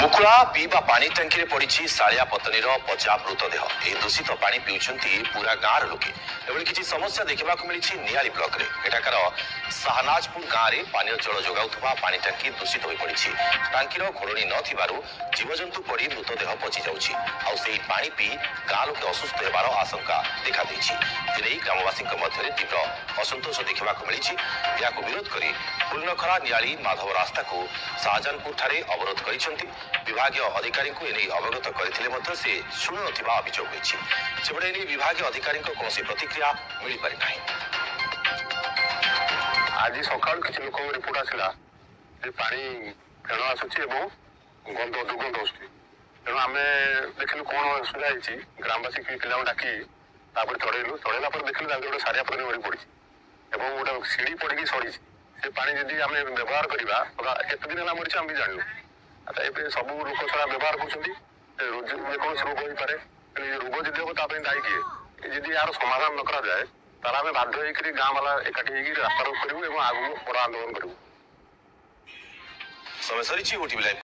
मुकुला पीवा पानी टांकी रे पड़ी शालिया पत्नीर पचा मृतदेह यह दूषित पानी पिउछंती पूरा गाँव लोके एभली किसी समस्या देखा मिली नियाली ब्लॉक रे एठाकार शाहनाजपुर गाँव में पानी जल जोगाउथुबा पानी टांकी दूषित हो पड़ी टांकीर घोड़णी नथिबारु जीवजंतु पड़ी मृतदेह पचि जाउछि आउ सेही पानी पी गाँ लोके असुस्थ हेबार आशंका देखा देछि जिने ग्रामवासी मध्य तीव्र असंतोष देखा मिली या विरोध कर फुलनखरा नियाली माधव रास्ता को शाहजानपुर ठारे अवरोध कर विभाग अधिकारी को एने अवगत करते से शुणु नथिबा अभियोग होइछि सेबडे एने विभाग अधिकारी कौन प्रतिक्रिया मिल पारि नाही। आज सकाल किसी लोक रिपोर्ट आसला पानी फेण आसुची एवं गंध दुर्गंध आसुची तेणु आम देखिलु कौन असुविधा होती ग्रामवासी पिला डाक चढ़ेलु चढ़ेला देखिलु गोटे सारिया पत्नी मरी पड़ी और गोटे सीढ़ी पड़ी सड़ी से पानी जदि आम व्यवहार करवा केत दिन है मरीच आम भी जानू अच्छा ए सब लोक सारा व्यवहार करें रोग हो पारे रोग जदि हम ताप दायी किए जदि यार समाधान न कराए तार आम बाध्य होकर गाँ वाला एकाठी रास्ता रोक करूँ और आगू बड़ आंदोलन करूँ। समय सरी ओटीवी लाइव